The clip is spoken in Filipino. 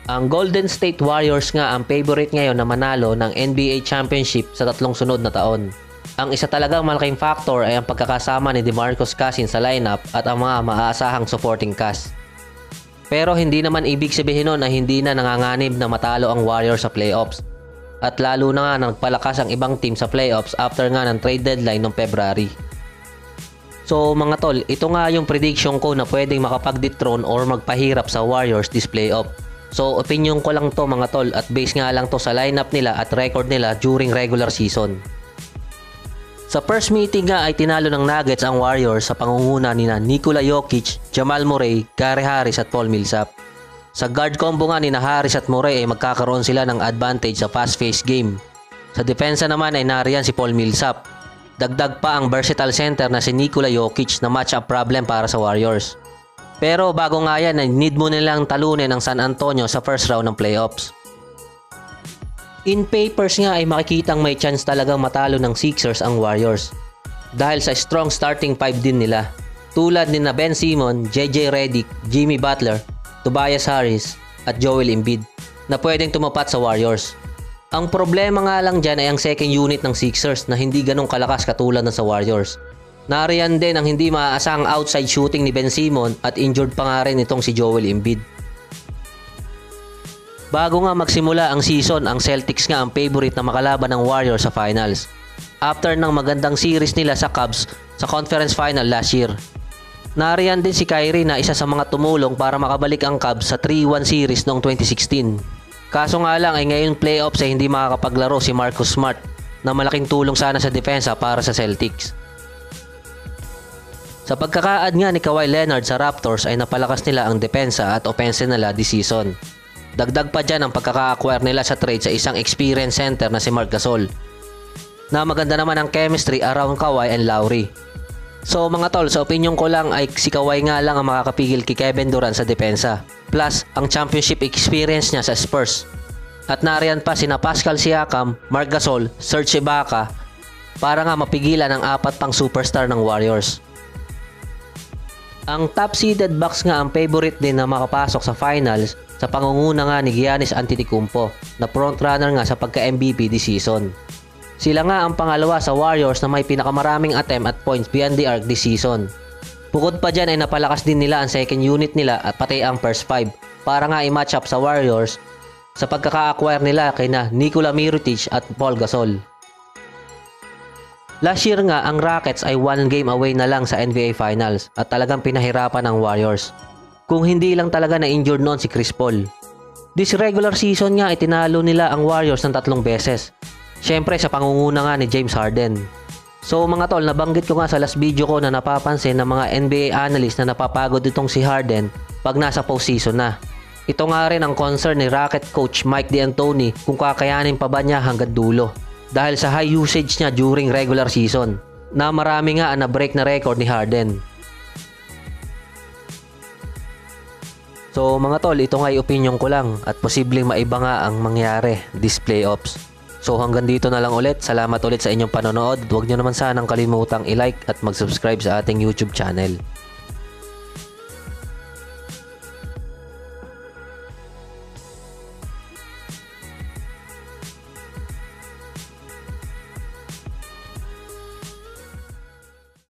Ang Golden State Warriors nga ang favorite ngayon na manalo ng NBA Championship sa 3 sunod na taon. Ang isa talagang malaking factor ay ang pagkakasama ni DeMarcus Cousins sa lineup at ang mga maaasahang supporting cast. Pero hindi naman ibig sabihin nun na hindi na nanganganib na matalo ang Warriors sa playoffs. At lalo na nga nagpalakas ang ibang team sa playoffs after nga ng trade deadline noong February. So mga tol, ito nga yung prediction ko na pwedeng makapag-dethrone or magpahirap sa Warriors this playoff. So opinion ko lang to mga tol at base nga lang to sa lineup nila at record nila during regular season. Sa first meeting nga ay tinalo ng Nuggets ang Warriors sa pangunguna ni Nikola Jokic, Jamal Murray, Gary Harris at Paul Millsap. Sa guard combo nga ni Harris at Murray ay magkakaroon sila ng advantage sa fast-paced game. Sa depensa naman ay nariyan si Paul Millsap. Dagdag pa ang versatile center na si Nikola Jokic na match-up problem para sa Warriors. Pero bago nga yan ay need mo nilang talunin ang San Antonio sa first round ng playoffs. In papers nga ay makikitang may chance talagang matalo ng Sixers ang Warriors. Dahil sa strong starting 5 din nila. Tulad ni Ben Simmons, JJ Redick, Jimmy Butler, Tobias Harris at Joel Embiid na pwedeng tumapat sa Warriors. Ang problema nga lang dyan ay ang second unit ng Sixers na hindi ganong kalakas katulad ng sa Warriors. Nariyan din ang hindi maaasang outside shooting ni Ben Simmons at injured pa nga rin itong si Joel Embiid. Bago nga magsimula ang season, ang Celtics nga ang favorite na makalaban ng Warriors sa finals. After ng magandang series nila sa Cavs sa conference final last year. Nariyan din si Kyrie na isa sa mga tumulong para makabalik ang Cavs sa 3-1 series noong 2016. Kaso nga lang ay ngayon playoffs ay hindi makakapaglaro si Marcus Smart na malaking tulong sana sa depensa para sa Celtics. Sa pagkakaad nga ni Kawhi Leonard sa Raptors ay napalakas nila ang depensa at offense nila this season. Dagdag pa dyan ang pagkaka-acquire nila sa trade sa isang experienced center na si Marc Gasol. Na maganda naman ang chemistry around Kawhi and Lowry. So mga tol, sa opinion ko lang ay si Kawhi nga lang ang makakapigil kay Kevin Durant sa depensa. Plus ang championship experience niya sa Spurs. At nariyan pa sina Pascal Siakam, Marc Gasol, Serge Ibaka para nga mapigilan ang 4 pang superstar ng Warriors. Ang top-seeded Bucks nga ang favorite din na makapasok sa finals sa pangunguna nga ni Giannis Antetokounmpo na frontrunner nga sa pagka-MVP this season. Sila nga ang pangalawa sa Warriors na may pinakamaraming attempt at points beyond the arc this season. Bukod pa dyan ay napalakas din nila ang second unit nila at pati ang first 5 para nga i-match up sa Warriors sa pagkaka-acquire nila kay na Nikola Mirotic at Paul Gasol. Last year nga ang Rockets ay 1 game away na lang sa NBA Finals at talagang pinahirapan ang Warriors. Kung hindi lang talaga na-injured noon si Chris Paul. This regular season nga itinalo nila ang Warriors ng 3 beses. Siyempre sa pangunguna nga ni James Harden. So mga tol, nabanggit ko nga sa last video ko na napapansin ng mga NBA analyst na napapagod itong si Harden pag nasa postseason na. Ito nga rin ang concern ni Rocket coach Mike D'Antoni kung kakayanin pa ba niya hanggang dulo. Dahil sa high usage niya during regular season na marami nga na break na record ni Harden. So mga tol, ito nga yung opinion ko lang at posibleng maiba nga ang mangyari this playoffs. So hanggang dito na lang ulit. Salamat ulit sa inyong panonood. Huwag nyo naman sanang kalimutang i-like at mag-subscribe sa ating YouTube channel.